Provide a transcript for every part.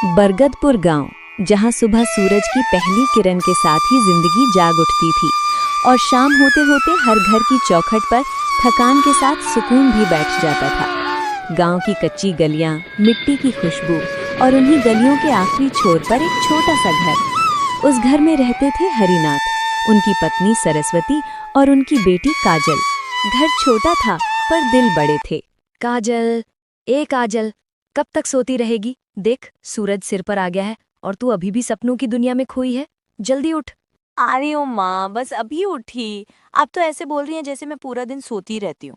बरगदपुर गांव, जहां सुबह सूरज की पहली किरण के साथ ही जिंदगी जाग उठती थी और शाम होते होते हर घर की चौखट पर थकान के साथ सुकून भी बैठ जाता था। गांव की कच्ची गलियां, मिट्टी की खुशबू और उन्हीं गलियों के आखिरी छोर पर एक छोटा सा घर। उस घर में रहते थे हरिनाथ, उनकी पत्नी सरस्वती और उनकी बेटी काजल। घर छोटा था पर दिल बड़े थे। काजल, ए काजल, कब तक सोती रहेगी? देख, सूरज सिर पर आ गया है और तू अभी भी सपनों की दुनिया में खोई है। जल्दी उठ। आ रही हूँ माँ, बस अभी उठी। आप तो ऐसे बोल रही हैं जैसे मैं पूरा दिन सोती रहती हूँ।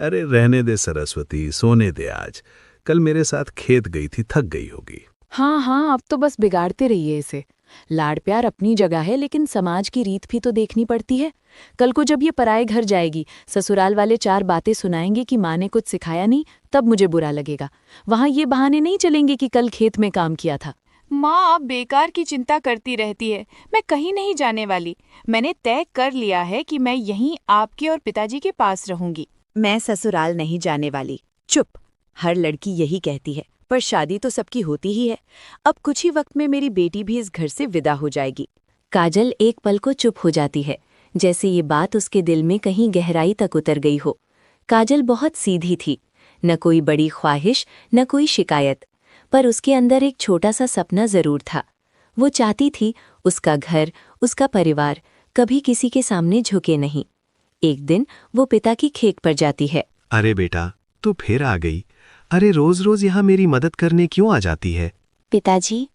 अरे रहने दे सरस्वती, सोने दे आज। कल मेरे साथ खेत गई थी, थक गई होगी। हाँ हाँ, अब तो बस बिगाड़ते रहिए इसे। लाड़ प्यार अपनी जगह है, लेकिन समाज की रीत भी तो देखनी पड़ती है। कल को जब ये पराए घर जाएगी, ससुराल वाले 4 बातें सुनाएंगे कि माँ ने कुछ सिखाया नहीं, तब मुझे बुरा लगेगा। वहाँ ये बहाने नहीं चलेंगे कि कल खेत में काम किया था। माँ आप बेकार की चिंता करती रहती है। मैं कहीं नहीं जाने वाली। मैंने तय कर लिया है कि मैं यहीं आपके और पिताजी के पास रहूंगी। मैं ससुराल नहीं जाने वाली। चुप। हर लड़की यही कहती है, पर शादी तो सबकी होती ही है। अब कुछ ही वक्त में मेरी बेटी भी इस घर से विदा हो जाएगी। काजल एक पल को चुप हो जाती है, जैसे ये बात उसके दिल में कहीं गहराई तक उतर गई हो। काजल बहुत सीधी थी, न कोई बड़ी ख्वाहिश न कोई शिकायत, पर उसके अंदर एक छोटा सा सपना जरूर था। वो चाहती थी उसका घर, उसका परिवार कभी किसी के सामने झुके नहीं। एक दिन वो पिता की खेत पर जाती है। अरे बेटा, तू फिर आ गई। अरे रोज रोज यहाँ मेरी मदद करने क्यों आ जाती है? पिताजी,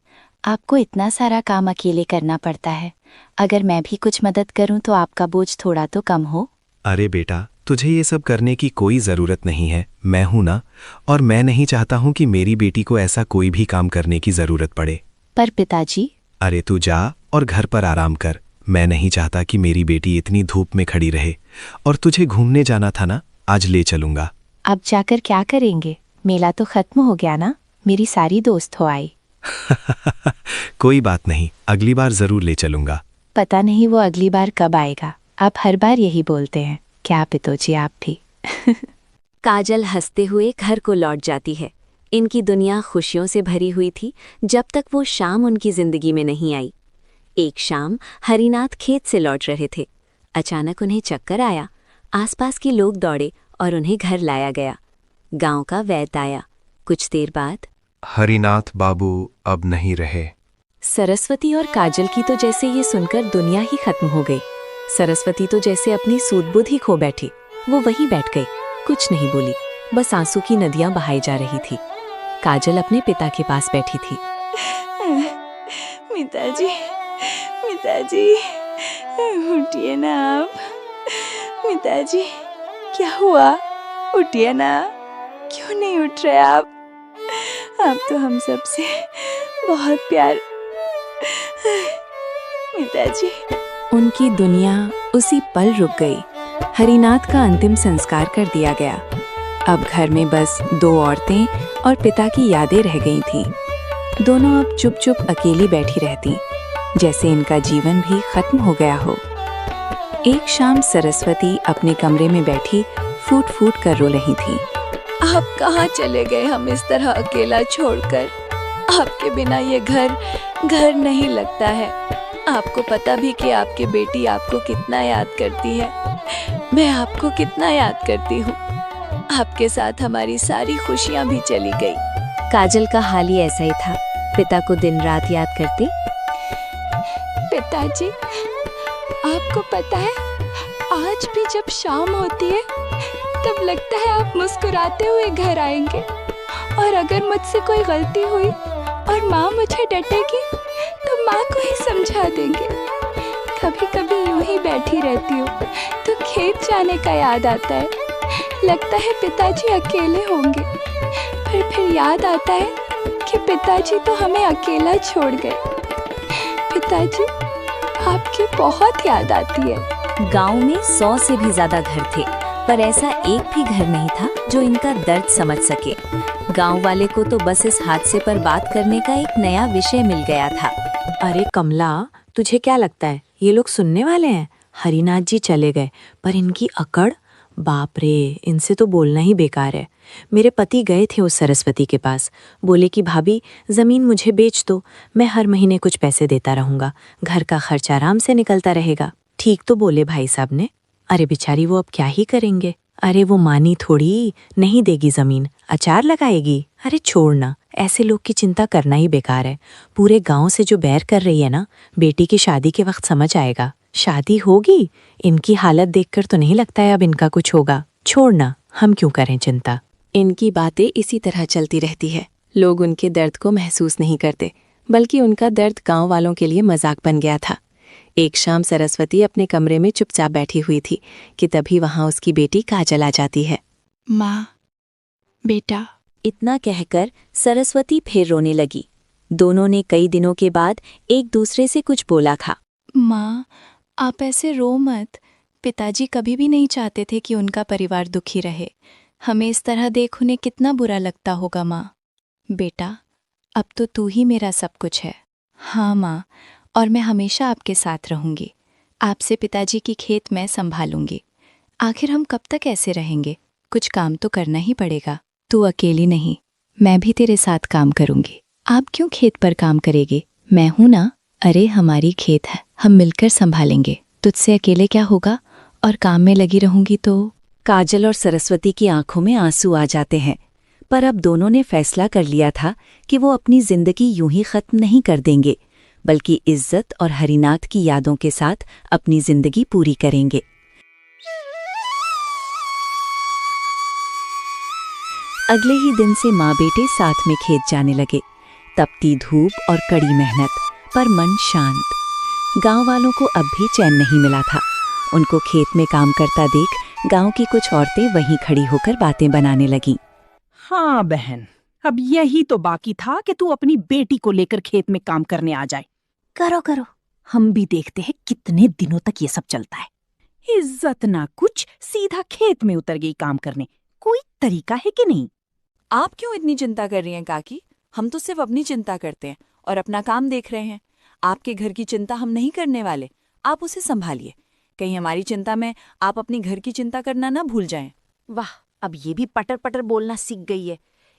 आपको इतना सारा काम अकेले करना पड़ता है। अगर मैं भी कुछ मदद करूं तो आपका बोझ थोड़ा तो कम हो। अरे बेटा, तुझे ये सब करने की कोई जरूरत नहीं है। मैं हूं ना, और मैं नहीं चाहता हूं कि मेरी बेटी को ऐसा कोई भी काम करने की जरूरत पड़े। पर पिताजी। अरे तू जा और घर पर आराम कर। मैं नहीं चाहता कि मेरी बेटी इतनी धूप में खड़ी रहे। और तुझे घूमने जाना था ना, आज ले चलूंगा। अब जाकर क्या करेंगे? मेला तो खत्म हो गया ना, मेरी सारी दोस्त हो आई। कोई बात नहीं, अगली बार जरूर ले चलूंगा। पता नहीं वो अगली बार कब आएगा। आप हर बार यही बोलते हैं। क्या पिताजी, आप भी? काजल हंसते हुए घर को लौट जाती है। इनकी दुनिया खुशियों से भरी हुई थी जब तक वो शाम उनकी जिंदगी में नहीं आई। एक शाम हरिनाथ खेत से लौट रहे थे। अचानक उन्हें चक्कर आया। आसपास के लोग दौड़े और उन्हें घर लाया गया। गांव का वैद्य आया। कुछ देर बाद हरिनाथ बाबू अब नहीं रहे। सरस्वती और काजल की तो जैसे ये सुनकर दुनिया ही खत्म हो गई। सरस्वती तो जैसे अपनी सूध-बुध ही खो बैठी। वो वहीं बैठ गई, कुछ नहीं बोली, बस आंसू की नदियां बहाई जा रही थी। काजल अपने पिता के पास बैठी थी। पिताजी, पिताजी, उठिए ना आप। पिताजी, क्या हुआ? उठिए ना। क्यों नहीं उठ रहे आप? आप तो हम सबसे बहुत प्यार। पिताजी। उनकी दुनिया उसी पल रुक गई। हरिनाथ का अंतिम संस्कार कर दिया गया। अब घर में बस 2 औरतें और पिता की यादें रह गई थीं। दोनों अब चुप चुप अकेली बैठी रहती, जैसे इनका जीवन भी खत्म हो गया हो। एक शाम सरस्वती अपने कमरे में बैठी फूट फूट कर रो रही थी। आप कहाँ चले गए हम इस तरह अकेला छोड़कर? आपके बिना ये घर नहीं लगता है। आपको पता भी कि आपकी बेटी आपको कितना याद करती है। मैं आपको कितना याद करती हूँ। आपके साथ हमारी सारी खुशियाँ भी चली गई। काजल का हाल ही ऐसा ही था। पिता को दिन रात याद करती। पिताजी, आपको पता है, आज भी जब शाम होती है तब लगता है आप मुस्कुराते हुए घर आएंगे। और अगर मुझसे कोई गलती हुई और माँ मुझे डांटेगी तो माँ को ही समझा देंगे। कभी कभी यूं ही बैठी रहती हूँ तो खेत जाने का याद आता है। लगता है पिताजी अकेले होंगे, पर फिर याद आता है कि पिताजी तो हमें अकेला छोड़ गए। पिताजी, आपकी बहुत याद आती है। गांव में 100 से भी ज्यादा घर थे, पर ऐसा एक भी घर नहीं था जो इनका दर्द समझ सके। गांव वाले को तो बस इस हादसे पर बात करने का एक नया विषय मिल गया था। अरे कमला, तुझे क्या लगता है ये लोग सुनने वाले हैं? हरिनाथ जी चले गए, पर इनकी अकड़, बाप रे, इनसे तो बोलना ही बेकार है। मेरे पति गए थे उस सरस्वती के पास, बोले कि भाभी ज़मीन मुझे बेच दो, मैं हर महीने कुछ पैसे देता रहूँगा, घर का खर्च आराम से निकलता रहेगा। ठीक तो बोले भाई साहब ने। अरे बेचारी वो अब क्या ही करेंगे। अरे वो मानी थोड़ी, नहीं देगी ज़मीन, अचार लगाएगी। अरे छोड़ना, ऐसे लोग की चिंता करना ही बेकार है। पूरे गांव से जो बैर कर रही है ना, बेटी की शादी के वक्त समझ आएगा। शादी होगी, इनकी हालत देखकर तो नहीं लगता है अब इनका कुछ होगा। छोड़ना, हम क्यों करें चिंता। इनकी बातें इसी तरह चलती रहती है। लोग उनके दर्द को महसूस नहीं करते, बल्कि उनका दर्द गांव वालों के लिए मजाक बन गया था। एक शाम सरस्वती अपने कमरे में चुपचाप बैठी हुई थी कि तभी वहां उसकी बेटी काजल आ जाती है। माँ, बेटा। इतना कहकर सरस्वती फिर रोने लगी। दोनों ने कई दिनों के बाद एक दूसरे से कुछ बोला था। माँ, आप ऐसे रो मत। पिताजी कभी भी नहीं चाहते थे कि उनका परिवार दुखी रहे। हमें इस तरह देख उन्हें कितना बुरा लगता होगा माँ। बेटा, अब तो तू ही मेरा सब कुछ है। हाँ माँ, और मैं हमेशा आपके साथ रहूँगी। आपसे पिताजी की खेत मैं संभालूंगी। आखिर हम कब तक ऐसे रहेंगे? कुछ काम तो करना ही पड़ेगा। तू अकेली नहीं, मैं भी तेरे साथ काम करूँगी। आप क्यों खेत पर काम करेगी? मैं हूं ना। अरे हमारी खेत है, हम मिलकर संभालेंगे। तुझसे अकेले क्या होगा? और काम में लगी रहूंगी तो। काजल और सरस्वती की आंखों में आंसू आ जाते हैं, पर अब दोनों ने फैसला कर लिया था कि वो अपनी जिंदगी यूं ही खत्म नहीं कर देंगे, बल्कि इज्जत और हरिनाथ की यादों के साथ अपनी जिंदगी पूरी करेंगे। अगले ही दिन से माँ बेटे साथ में खेत जाने लगे। तपती धूप और कड़ी मेहनत, पर मन शांत। गांव वालों को अब भी चैन नहीं मिला था। उनको खेत में काम करता देख गांव की कुछ औरतें वहीं खड़ी होकर बातें बनाने लगीं। हाँ बहन, अब यही तो बाकी था कि तू अपनी बेटी को लेकर खेत में काम करने आ जाए। करो करो, हम भी देखते हैं कितने दिनों तक ये सब चलता है। इज्जत ना कुछ, सीधा खेत में उतर गई काम करने। कोई तरीका है कि नहीं? आप क्यों इतनी चिंता कर रही हैं काकी? हम तो सिर्फ अपनी चिंता करते हैं और अपना काम देख रहे हैं। आपके घर की चिंता हम नहीं करने वाले, आप उसे संभालिए। कहीं हमारी चिंता में आप अपनी घर की चिंता करना ना भूल जाएं। वाह, अब ये भी पटर पटर बोलना सीख गई है।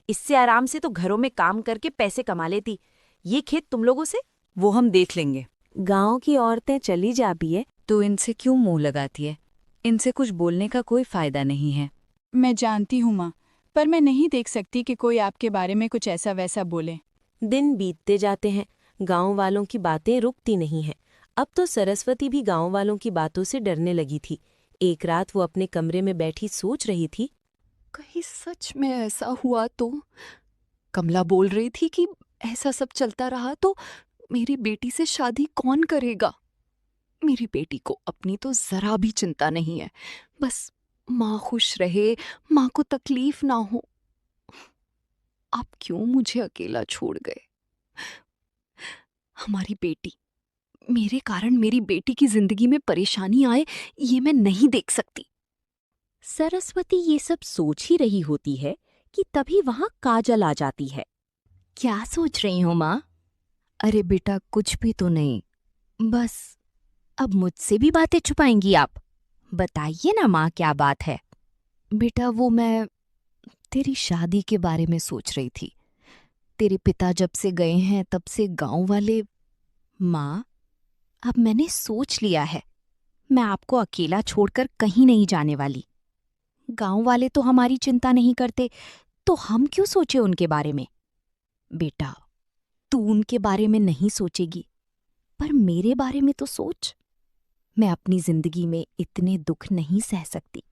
इससे आराम से तो घरों में काम करके पैसे कमा लेती। ये खेत तुम लोगों से, वो हम देख लेंगे। गांव की औरतें चली जा भी है तो इनसे क्यों मुंह लगाती है? इनसे कुछ बोलने का कोई फायदा नहीं है। मैं जानती हूँ माँ, पर मैं नहीं देख सकती कि कोई आपके बारे में कुछ ऐसा वैसा बोले। दिन बीतते जाते हैं, गांव वालों की बातें रुकती नहीं हैं। अब तो सरस्वती भी गांव वालों की बातों से डरने लगी थी। एक रात वो अपने कमरे में बैठी सोच रही थी, कहीं सच में ऐसा हुआ तो? कमला बोल रही थी कि ऐसा सब चलता रहा तो मेरी बेटी से शादी कौन करेगा? मेरी बेटी को अपनी तो जरा भी चिंता नहीं है, बस माँ खुश रहे, माँ को तकलीफ ना हो। आप क्यों मुझे अकेला छोड़ गए? हमारी बेटी, मेरे कारण मेरी बेटी की जिंदगी में परेशानी आए, ये मैं नहीं देख सकती। सरस्वती ये सब सोच ही रही होती है कि तभी वहां काजल आ जाती है। क्या सोच रही हो माँ? अरे बेटा, कुछ भी तो नहीं। बस अब मुझसे भी बातें छुपाएंगी आप? बताइए ना माँ, क्या बात है? बेटा, वो मैं तेरी शादी के बारे में सोच रही थी। तेरे पिता जब से गए हैं तब से गांव वाले। माँ, अब मैंने सोच लिया है, मैं आपको अकेला छोड़कर कहीं नहीं जाने वाली। गांव वाले तो हमारी चिंता नहीं करते, तो हम क्यों सोचे उनके बारे में? बेटा, तू उनके बारे में नहीं सोचेगी, पर मेरे बारे में तो सोच। मैं अपनी जिंदगी में इतने दुख नहीं सह सकती।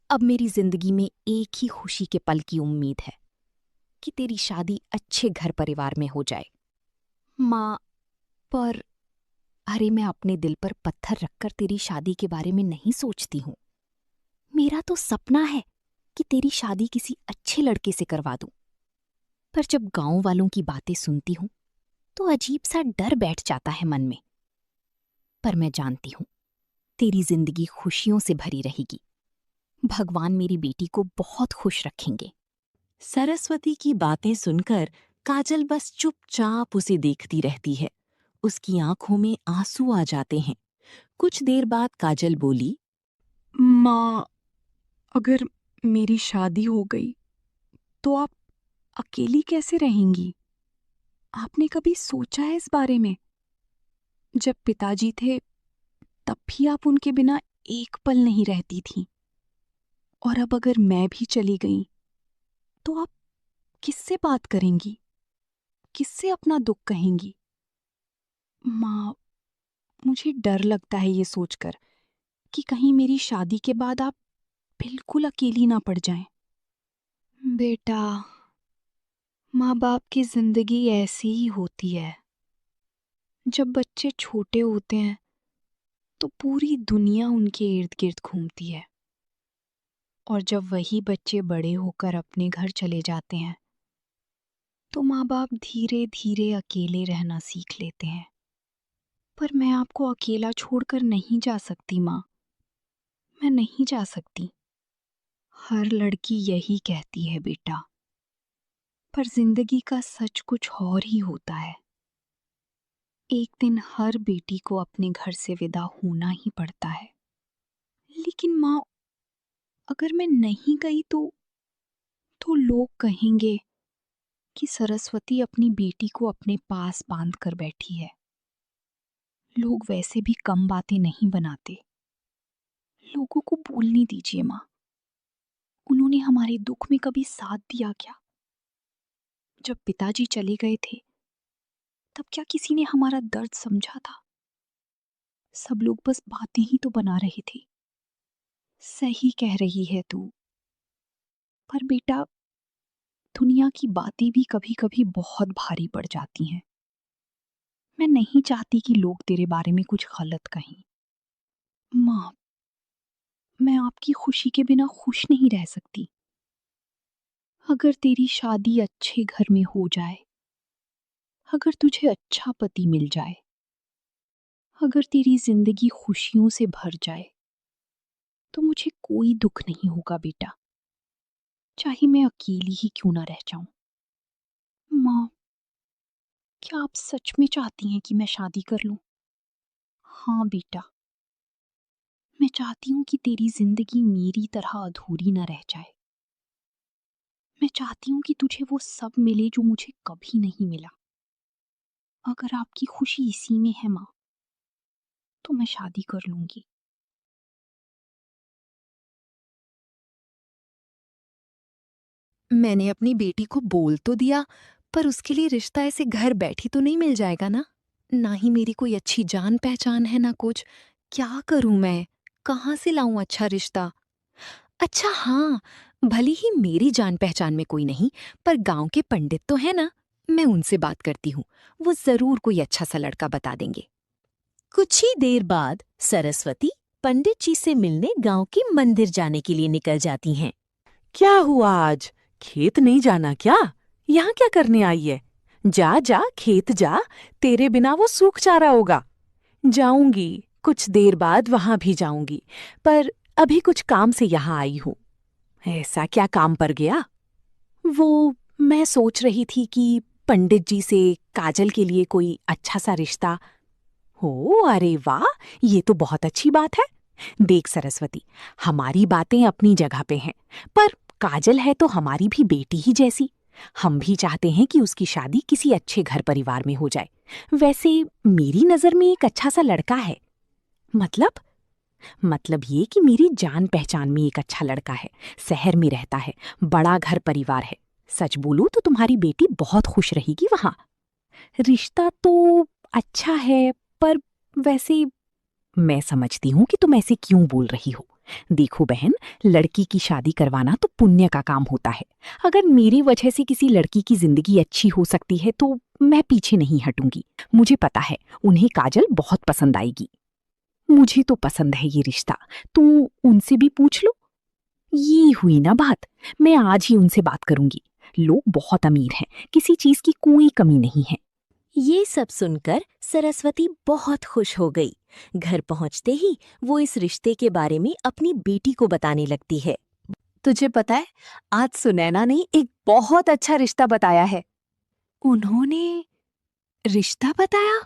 अब मेरी जिंदगी में एक ही खुशी के पल की उम्मीद है कि तेरी शादी अच्छे घर परिवार में हो जाए। माँ, पर अरे मैं अपने दिल पर पत्थर रखकर तेरी शादी के बारे में नहीं सोचती हूँ। मेरा तो सपना है कि तेरी शादी किसी अच्छे लड़के से करवा दूं। पर जब गांव वालों की बातें सुनती हूं तो अजीब सा डर बैठ जाता है मन में। पर मैं जानती हूं तेरी जिंदगी खुशियों से भरी रहेगी। भगवान मेरी बेटी को बहुत खुश रखेंगे। सरस्वती की बातें सुनकर काजल बस चुपचाप उसे देखती रहती है। उसकी आंखों में आंसू आ जाते हैं। कुछ देर बाद काजल बोली, माँ, अगर मेरी शादी हो गई तो आप अकेली कैसे रहेंगी? आपने कभी सोचा है इस बारे में? जब पिताजी थे तब भी आप उनके बिना एक पल नहीं रहती थी, और अब अगर मैं भी चली गई तो आप किससे बात करेंगी? किससे अपना दुख कहेंगी? माँ, मुझे डर लगता है ये सोचकर कि कहीं मेरी शादी के बाद आप बिल्कुल अकेली ना पड़ जाएं। बेटा, माँ बाप की जिंदगी ऐसी ही होती है। जब बच्चे छोटे होते हैं तो पूरी दुनिया उनके इर्द गिर्द घूमती है, और जब वही बच्चे बड़े होकर अपने घर चले जाते हैं तो माँ बाप धीरे धीरे अकेले रहना सीख लेते हैं। पर मैं आपको अकेला छोड़कर नहीं जा सकती माँ, मैं नहीं जा सकती। हर लड़की यही कहती है बेटा, पर जिंदगी का सच कुछ और ही होता है। एक दिन हर बेटी को अपने घर से विदा होना ही पड़ता है। लेकिन माँ, अगर मैं नहीं गई तो लोग कहेंगे कि सरस्वती अपनी बेटी को अपने पास बांध कर बैठी है। लोग वैसे भी कम बातें नहीं बनाते। लोगों को बोलने दीजिए माँ। उन्होंने हमारे दुख में कभी साथ दिया क्या? जब पिताजी चले गए थे तब क्या किसी ने हमारा दर्द समझा था? सब लोग बस बातें ही तो बना रहे थे। सही कह रही है तू, पर बेटा, दुनिया की बातें भी कभी कभी बहुत भारी पड़ जाती हैं। मैं नहीं चाहती कि लोग तेरे बारे में कुछ गलत कहें। माँ, मैं आपकी खुशी के बिना खुश नहीं रह सकती। अगर तेरी शादी अच्छे घर में हो जाए, अगर तुझे अच्छा पति मिल जाए, अगर तेरी जिंदगी खुशियों से भर जाए, तो मुझे कोई दुख नहीं होगा बेटा, चाहे मैं अकेली ही क्यों ना रह जाऊं। माँ, क्या आप सच में चाहती हैं कि मैं शादी कर लूं? हाँ बेटा, मैं चाहती हूं कि तेरी जिंदगी मेरी तरह अधूरी ना रह जाए। मैं चाहती हूं कि तुझे वो सब मिले जो मुझे कभी नहीं मिला। अगर आपकी खुशी इसी में है माँ, तो मैं शादी कर लूंगी। मैंने अपनी बेटी को बोल तो दिया, पर उसके लिए रिश्ता ऐसे घर बैठी तो नहीं मिल जाएगा ना। ना ही मेरी कोई अच्छी जान पहचान है ना कुछ। क्या करूं मैं? कहाँ से लाऊं अच्छा रिश्ता? अच्छा हाँ, भली ही मेरी जान पहचान में कोई नहीं, पर गांव के पंडित तो है ना, मैं उनसे बात करती हूँ। वो जरूर कोई अच्छा सा लड़का बता देंगे। कुछ ही देर बाद सरस्वती पंडित जी से मिलने गांव के मंदिर जाने के लिए निकल जाती हैं। क्या हुआ आज? खेत नहीं जाना क्या? यहाँ क्या करने आई है? जा जा खेत जा, तेरे बिना वो सूख जा रहा होगा। जाऊंगी, कुछ देर बाद वहां भी जाऊंगी, पर अभी कुछ काम से यहाँ आई हूँ। ऐसा क्या काम पड़ गया? वो मैं सोच रही थी कि पंडित जी से काजल के लिए कोई अच्छा सा रिश्ता हो। अरे वाह, ये तो बहुत अच्छी बात है। देख सरस्वती, हमारी बातें अपनी जगह पे हैं, पर काजल है तो हमारी भी बेटी ही जैसी। हम भी चाहते हैं कि उसकी शादी किसी अच्छे घर परिवार में हो जाए। वैसे मेरी नजर में एक अच्छा सा लड़का है। मतलब ये कि मेरी जान पहचान में एक अच्छा लड़का है, शहर में रहता है, बड़ा घर परिवार है। सच बोलूं तो तुम्हारी बेटी बहुत खुश रहेगी वहां। रिश्ता तो अच्छा है, पर वैसे मैं समझती हूँ कि तुम ऐसे क्यों बोल रही हो। देखो बहन, लड़की की शादी करवाना तो पुण्य का काम होता है। अगर मेरी वजह से किसी लड़की की जिंदगी अच्छी हो सकती है तो मैं पीछे नहीं हटूंगी। मुझे पता है उन्हें काजल बहुत पसंद आएगी। मुझे तो पसंद है ये रिश्ता, तुम उनसे भी पूछ लो। ये हुई ना बात, मैं आज ही उनसे बात करूंगी। लोग बहुत अमीर हैं, किसी चीज की कोई कमी नहीं है। ये सब सुनकर सरस्वती बहुत खुश हो गई। घर पहुंचते ही वो इस रिश्ते के बारे में अपनी बेटी को बताने लगती है। तुझे पता है, आज सुनैना ने एक बहुत अच्छा रिश्ता बताया है। उन्होंने रिश्ता बताया?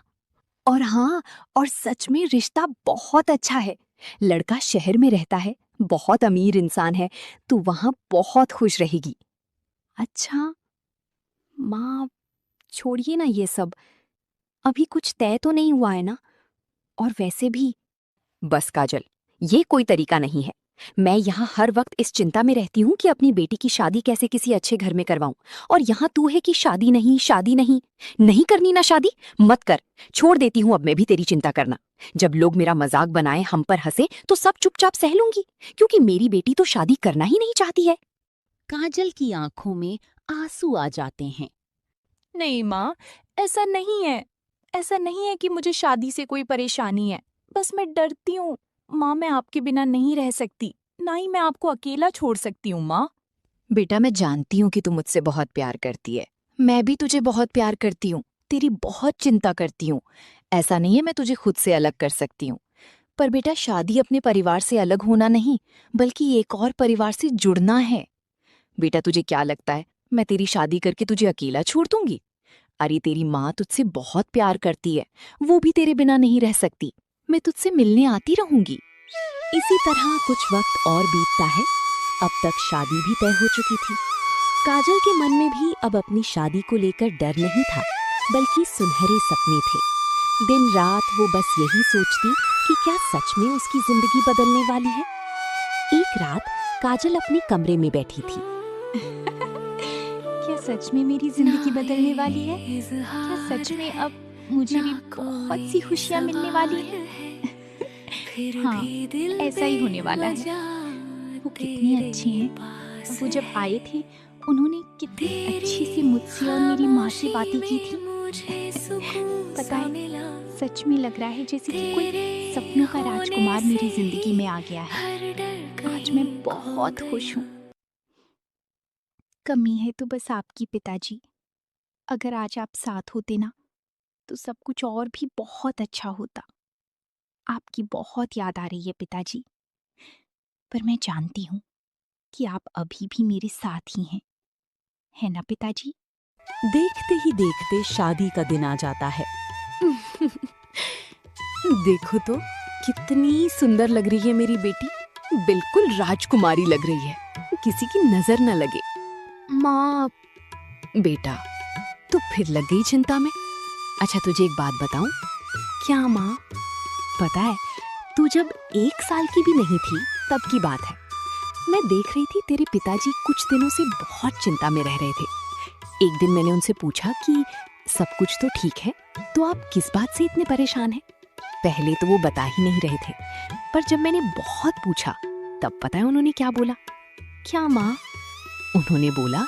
और हाँ, और सच में रिश्ता बहुत अच्छा है। लड़का शहर में रहता है, बहुत अमीर इंसान है, तू वहां बहुत खुश रहेगी। अच्छा माँ, छोड़िए ना ये सब, अभी कुछ तय तो नहीं हुआ है ना। और वैसे भी बस काजल, ये कोई तरीका नहीं है। मैं यहाँ हर वक्त इस चिंता में रहती हूँ कि अपनी बेटी की शादी कैसे किसी अच्छे घर में करवाऊं, और यहाँ तू है कि शादी नहीं, शादी नहीं। नहीं करनी ना शादी, मत कर, छोड़ देती हूँ अब मैं भी तेरी चिंता करना। जब लोग मेरा मजाक बनाए, हम पर हंसे, तो सब चुपचाप सह लूंगी, क्योंकि मेरी बेटी तो शादी करना ही नहीं चाहती है। काजल की आंखों में आंसू आ जाते हैं। नहीं माँ, ऐसा नहीं है। ऐसा नहीं है कि मुझे शादी से कोई परेशानी है, बस मैं डरती हूँ। माँ, मैं आपके बिना नहीं रह सकती, ना ही मैं आपको अकेला छोड़ सकती हूँ माँ। बेटा, मैं जानती हूँ कि तू मुझसे बहुत प्यार करती है, मैं भी तुझे बहुत प्यार करती हूँ, तेरी बहुत चिंता करती हूँ। ऐसा नहीं है मैं तुझे खुद से अलग कर सकती हूँ, पर बेटा शादी अपने परिवार से अलग होना नहीं, बल्कि एक और परिवार से जुड़ना है। बेटा तुझे क्या लगता है मैं तेरी शादी करके तुझे अकेला छोड़ दूंगी? अरे तेरी माँ तुझसे बहुत प्यार करती है, वो भी तेरे बिना नहीं रह सकती। मैं तुझसे मिलने आती रहूंगी। इसी तरह कुछ वक्त और बीतता है। अब तक शादी भी तय हो चुकी थी। काजल के मन में भी अब अपनी शादी को लेकर डर नहीं था, बल्कि सुनहरे सपने थे। दिन रात वो बस यही सोचती कि क्या सच में उसकी जिंदगी बदलने वाली है। एक रात काजल अपने कमरे में बैठी थी। क्या सच में मेरी जिंदगी बदलने वाली है? क्या सच में अब मुझे भी बहुत सी खुशियाँ मिलने वाली हैं? हाँ, ऐसा ही होने वाला है। वो कितनी अच्छी हैं। वो जब आए थे, उन्होंने कितनी अच्छी सी मुझसे और मेरी माँ से बातें की थी। पता है, सच में लग रहा है जैसे कि कोई सपनों का राजकुमार मेरी जिंदगी में आ गया है। आज मैं बहुत खुश हूँ। कमी है तो बस आपकी पिताजी। अगर आज आप साथ होते ना, तो सब कुछ और भी बहुत अच्छा होता। आपकी बहुत याद आ रही है पिताजी, पर मैं जानती हूँ कि आप अभी भी मेरे साथ ही हैं, है ना पिताजी? देखते ही देखते शादी का दिन आ जाता है। देखो तो कितनी सुंदर लग रही है मेरी बेटी, बिल्कुल राजकुमारी लग रही है, किसी की नजर न लगे। माँ, बेटा तू फिर लग गई चिंता में। अच्छा तुझे एक बात बताऊं? क्या माँ? पता है, तू जब 1 साल की भी नहीं थी तब की बात है। मैं देख रही थी तेरे पिताजी कुछ दिनों से बहुत चिंता में रह रहे थे। एक दिन मैंने उनसे पूछा कि सब कुछ तो ठीक है, तो आप किस बात से इतने परेशान हैं? पहले तो वो बता ही नहीं रहे थे, पर जब मैंने बहुत पूछा तब पता है उन्होंने क्या बोला? क्या माँ? उन्होंने बोला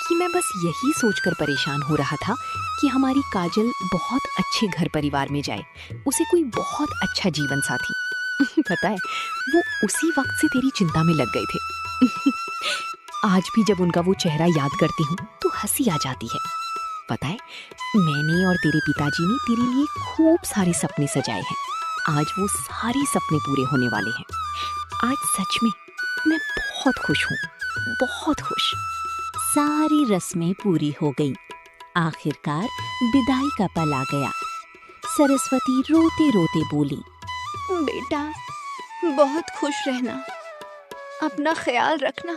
कि मैं बस यही सोचकर परेशान हो रहा था कि हमारी काजल बहुत अच्छे घर परिवार में जाए, उसे कोई बहुत अच्छा जीवन साथी। पता है, वो उसी वक्त से तेरी चिंता में लग गए थे। आज भी जब उनका वो चेहरा याद करती हूँ तो हंसी आ जाती है। पता है, मैंने और तेरे पिताजी ने तेरे लिए खूब सारे सपने सजाए हैं। आज वो सारे सपने पूरे होने वाले हैं। आज सच में मैं बहुत खुश हूँ, बहुत खुश। सारी रस्में पूरी हो गईं। आखिरकार विदाई का पल आ गया। सरस्वती रोते रोते बोली, बेटा, बहुत खुश रहना, अपना ख्याल रखना।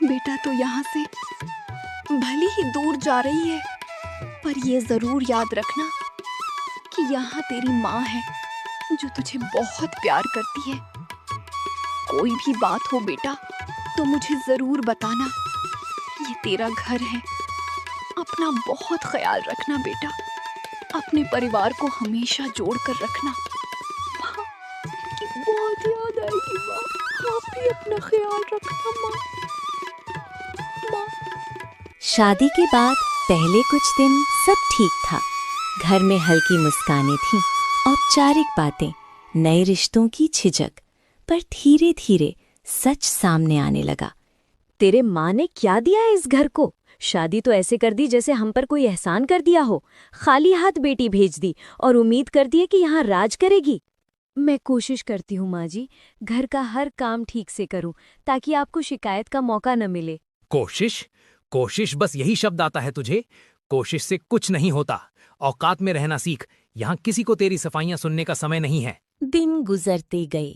बेटा तो यहाँ से भले ही दूर जा रही है, पर ये जरूर याद रखना कि यहाँ तेरी माँ है जो तुझे बहुत प्यार करती है। कोई भी बात हो बेटा तो मुझे जरूर बताना। ये तेरा घर है, अपना बहुत ख्याल रखना बेटा। अपने परिवार को हमेशा जोड़ कर रखना। माँ की बहुत याद आएगी माँ, आप भी अपना ख्याल रखना माँ। शादी के बाद पहले कुछ दिन सब ठीक था। घर में हल्की मुस्कानें थीं, औपचारिक बातें, नए रिश्तों की झिझक। पर धीरे धीरे सच सामने आने लगा। तेरे माँ ने क्या दिया है इस घर को? शादी तो ऐसे कर दी जैसे हम पर कोई एहसान कर दिया हो। खाली हाथ बेटी भेज दी और उम्मीद कर दी है कि यहाँ राज करेगी। मैं कोशिश करती हूँ माँ जी, घर का हर काम ठीक से करूँ ताकि आपको शिकायत का मौका न मिले। कोशिश? कोशिश बस यही शब्द आता है तुझे। कोशिश से कुछ नहीं होता। औकात में रहना सीख। यहाँ किसी को तेरी सफाइयाँ सुनने का समय नहीं है। दिन गुजरते गए।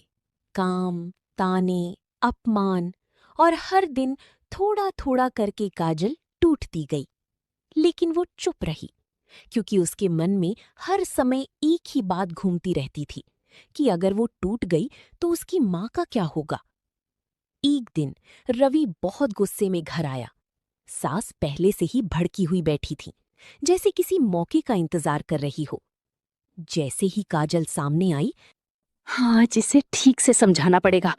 काम, ताने, अपमान और हर दिन थोड़ा थोड़ा करके काजल टूटती गई। लेकिन वो चुप रही, क्योंकि उसके मन में हर समय एक ही बात घूमती रहती थी कि अगर वो टूट गई तो उसकी माँ का क्या होगा। एक दिन रवि बहुत गुस्से में घर आया। सास पहले से ही भड़की हुई बैठी थी, जैसे किसी मौके का इंतजार कर रही हो। जैसे ही काजल सामने आई, हाँ, जिसे ठीक से समझाना पड़ेगा,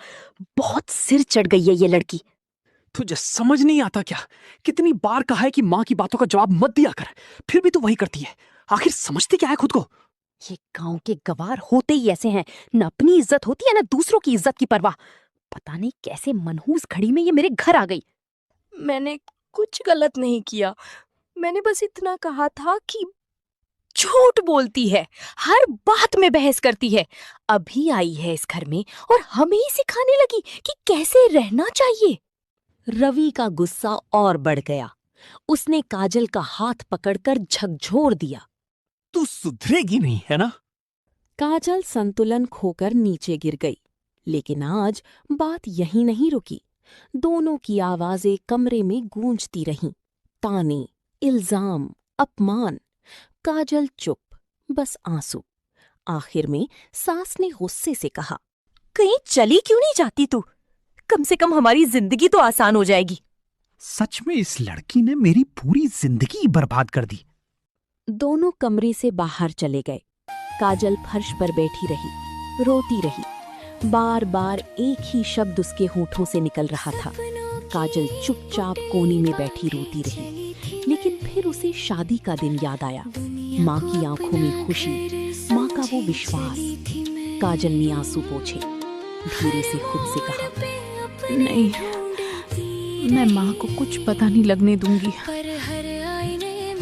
बहुत सिर चढ़ गई है ये लड़की। तुझे समझ नहीं आता क्या? कितनी बार कहा है कि माँ की बातों का जवाब मत दिया कर, फिर भी तू वही करती है। आखिर समझती क्या है खुद को? ये गांव के गवार होते ही ऐसे हैं, न अपनी इज्जत होती है न दूसरों की इज्जत की परवाह। पता नहीं कैसे मनहूस घड़ी में ये मेरे घर आ गई। मैंने कुछ गलत नहीं किया, मैंने बस इतना कहा था कि झूठ बोलती है, हर बात में बहस करती है। अभी आई है इस घर में और हमें ही सिखाने लगी कि कैसे रहना चाहिए। रवि का गुस्सा और बढ़ गया। उसने काजल का हाथ पकड़कर झकझोर दिया। तू सुधरेगी नहीं, है ना? काजल संतुलन खोकर नीचे गिर गई। लेकिन आज बात यहीं नहीं रुकी। दोनों की आवाजें कमरे में गूंजती रहीं। ताने, इल्जाम, अपमान। काजल चुप, बस आंसू। आखिर में सास ने गुस्से से कहा, कहीं चली क्यों नहीं जाती तू? कम से कम हमारी जिंदगी तो आसान हो जाएगी। सच में इस लड़की ने मेरी पूरी जिंदगी बर्बाद कर दी। दोनों कमरे से बाहर चले गए। काजल फर्श पर बैठी रही, रोती रही। बार बार एक ही शब्द उसके होठों से निकल रहा था। काजल चुपचाप कोने में बैठी रोती रही। लेकिन फिर उसे शादी का दिन याद आया। माँ की आंखों में खुशी, माँ का वो विश्वास। काजल ने आंसू पोंछे, धीरे से खुद से कहा, नहीं, मैं माँ को कुछ पता नहीं लगने दूंगी।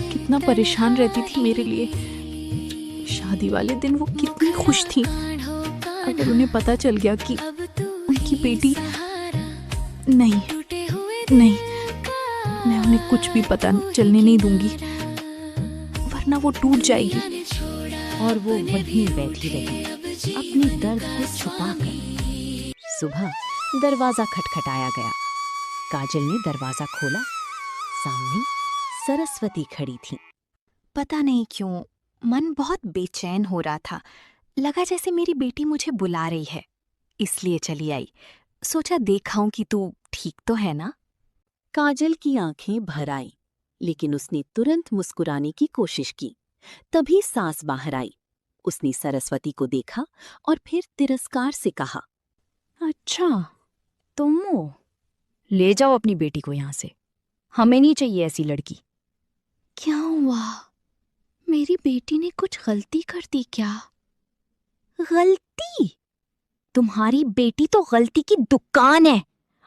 कितना परेशान रहती थी मेरे लिए। शादी वाले दिन वो कितनी खुश थी। अगर उन्हें पता चल गया कि उनकी बेटी नहीं, मैं उन्हें कुछ भी पता चलने नहीं दूंगी, वरना वो टूट जाएगी। और वो वहीं बैठी रही, अपने दर्द को छुपाकर। सुबह दरवाजा खटखटाया गया। काजल ने दरवाजा खोला। सामने सरस्वती खड़ी थी। पता नहीं क्यों मन बहुत बेचैन हो रहा था। लगा जैसे मेरी बेटी मुझे बुला रही है, इसलिए चली आई। सोचा देखाऊं कि तू ठीक तो है ना। काजल की आंखें भर आईं, लेकिन उसने तुरंत मुस्कुराने की कोशिश की। तभी सास बाहर आई। उसने सरस्वती को देखा और फिर तिरस्कार से कहा, अच्छा, तुम हो? ले जाओ अपनी बेटी को यहाँ से, हमें नहीं चाहिए ऐसी लड़की। क्या हुआ? मेरी बेटी ने कुछ गलती कर दी क्या? गलती? तुम्हारी बेटी तो गलती की दुकान है।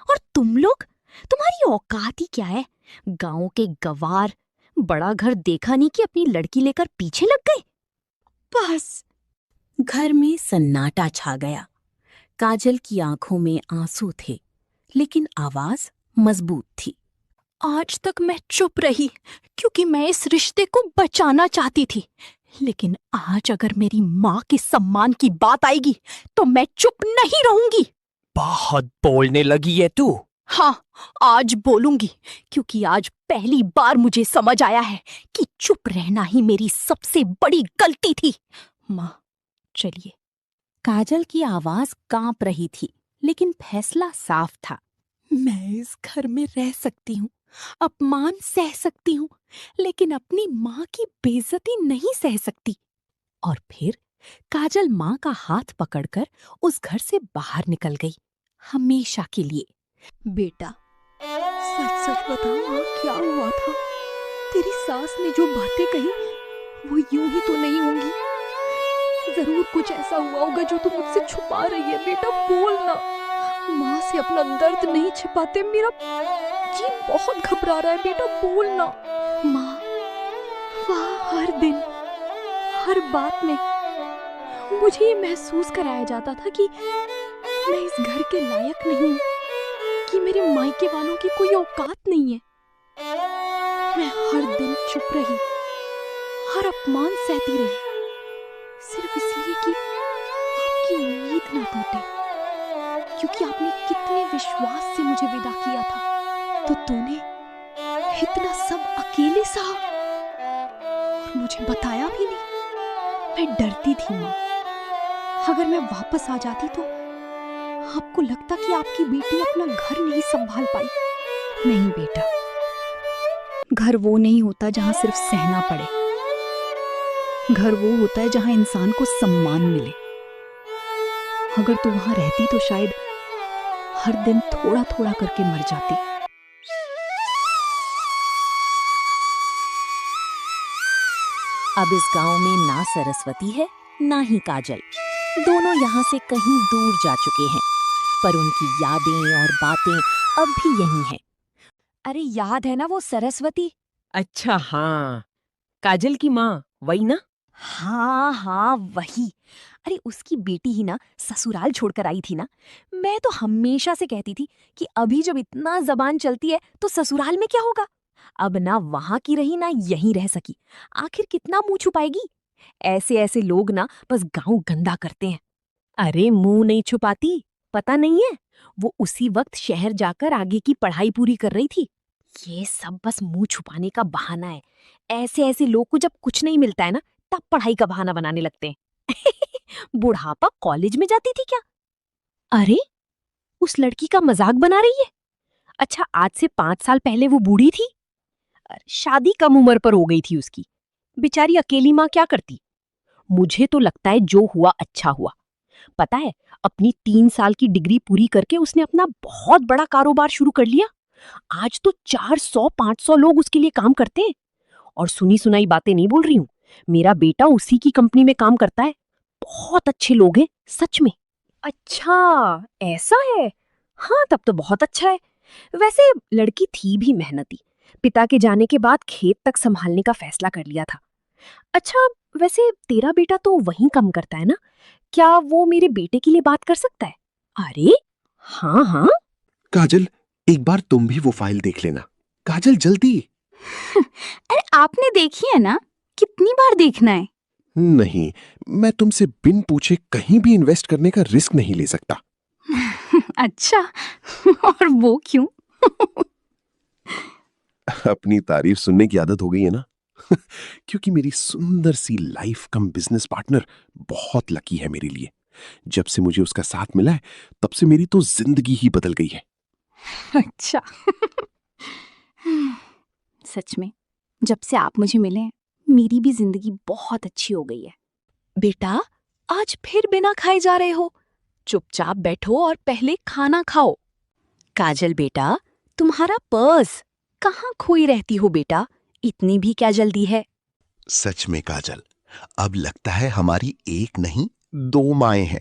और तुम लोग, तुम्हारी औकात ही क्या है? गांव के गवार, बड़ा घर देखा नहीं कि अपनी लड़की लेकर पीछे लग गए। बस। घर में सन्नाटा छा गया। काजल की आंखों में आंसू थे, लेकिन आवाज मजबूत थी। आज तक मैं चुप रही क्योंकि मैं इस रिश्ते को बचाना चाहती थी, लेकिन आज अगर मेरी माँ के सम्मान की बात आएगी तो मैं चुप नहीं रहूंगी। बहुत बोलने लगी है तू। हाँ, आज बोलूंगी, क्योंकि आज पहली बार मुझे समझ आया है कि चुप रहना ही मेरी सबसे बड़ी गलती थी। माँ, चलिए। काजल की आवाज कांप रही थी, लेकिन फैसला साफ था। मैं इस घर में रह सकती हूँ, अपमान सह सकती हूँ, लेकिन अपनी माँ की बेइज्जती नहीं सह सकती। और फिर काजल माँ का हाथ पकड़कर उस घर से बाहर निकल गई, हमेशा के लिए। बेटा, सच सच बताओ, माँ, क्या हुआ था? तेरी सास ने जो बातें कही वो यूं ही तो नहीं होंगी। जरूर कुछ ऐसा हुआ होगा जो तुम मुझसे छुपा रही है। बेटा, बोलना। माँ से अपना दर्द नहीं छिपाते। मेरा जी बहुत घबरा रहा है। बेटा, बोलना। माँ, वहाँ हर दिन, हर बात में मुझे ये महसूस कराया जाता था कि मैं इस घर के लायक नहीं हूँ, कि मेरे मायके वालों की कोई औकात नहीं है। मैं हर दिन चुप रही, हर अपमान सहती रही, सिर्फ इसलिए कि आपकी उम्मीद न टूटे। क्योंकि आपने कितने विश्वास से मुझे विदा किया था, तो तूने इतना सब अकेले सहा और मुझे बताया भी नहीं। मैं डरती थी माँ, अगर मैं वापस आ जाती तो आपको लगता कि आपकी बेटी अपना घर नहीं संभाल पाई। नहीं बेटा, घर वो नहीं होता जहां सिर्फ सहना पड़े। घर वो होता है जहां इंसान को सम्मान मिले। अगर तू वहां रहती तो शायद हर दिन थोड़ा थोड़ा करके मर जाती। अब इस गांव में ना सरस्वती है ना ही काजल। दोनों यहाँ से कहीं दूर जा चुके हैं, पर उनकी यादें और बातें अब भी यही हैं। अरे याद है ना वो सरस्वती? अच्छा हाँ, काजल की माँ, वही ना? हाँ हाँ वही। अरे उसकी बेटी ही ना ससुराल छोड़कर आई थी ना। मैं तो हमेशा से कहती थी कि अभी जब इतना जबान चलती है तो ससुराल में क्या होगा। अब ना वहां की रही ना यहीं रह सकी। आखिर कितना मुंह छुपाएगी। ऐसे ऐसे लोग ना बस गांव गंदा करते हैं। अरे मुंह नहीं छुपाती, पता नहीं है वो उसी वक्त शहर जाकर आगे की पढ़ाई पूरी कर रही थी। ये सब बस मुंह छुपाने का बहाना है। ऐसे ऐसे लोग को जब कुछ नहीं मिलता है ना तब पढ़ाई का बहाना बनाने लगते हैं। बुढ़ापा कॉलेज में जाती थी क्या? अरे उस लड़की का मजाक बना रही है। अच्छा आज से 5 साल पहले वो बूढ़ी थी। शादी कम उम्र पर हो गई थी उसकी। बेचारी अकेली माँ क्या करती। मुझे तो लगता है जो हुआ अच्छा हुआ। पता है अपनी 3 साल की डिग्री पूरी करके उसने अपना बहुत बड़ा कारोबार शुरू कर लिया। आज तो 400-500 लोग उसके लिए काम करते हैं। और सुनी सुनाई बातें नहीं बोल रही हूँ, मेरा बेटा उसी की कंपनी में काम करता है। बहुत अच्छे लोग हैं सच में। अच्छा ऐसा है? हाँ तब तो बहुत अच्छा है। वैसे लड़की थी भी मेहनती। पिता के जाने के बाद खेत तक संभालने का फैसला कर लिया था। अच्छा वैसे तेरा बेटा तो वहीं काम करता है ना? क्या वो मेरे बेटे के लिए बात कर सकता है? अरे हाँ हाँ। काजल एक बार तुम भी वो फाइल देख लेना। काजल जल्दी। अरे आपने देखी है ना, कितनी बार देखना है? नहीं, मैं तुमसे बिन पूछे कहीं भी इन्वेस्ट करने का रिस्क नहीं ले सकता। अच्छा और वो क्यों? अपनी तारीफ सुनने की आदत हो गई है ना। क्योंकि मेरी सुंदर सी लाइफ कम बिजनेस पार्टनर बहुत लकी है मेरे लिए। जब से मुझे उसका साथ मिला है तब से मेरी तो जिंदगी ही बदल गई है। अच्छा सच में जब से आप मुझे मिले मेरी भी जिंदगी बहुत अच्छी हो गई है। बेटा आज फिर बिना खाए जा रहे हो? चुपचाप बैठो और पहले खाना खाओ। काजल बेटा तुम्हारा पर्स कहाँ खोई रहती हो बेटा? इतनी भी क्या जल्दी है? सच में काजल, अब लगता है हमारी एक नहीं 2 माएं हैं।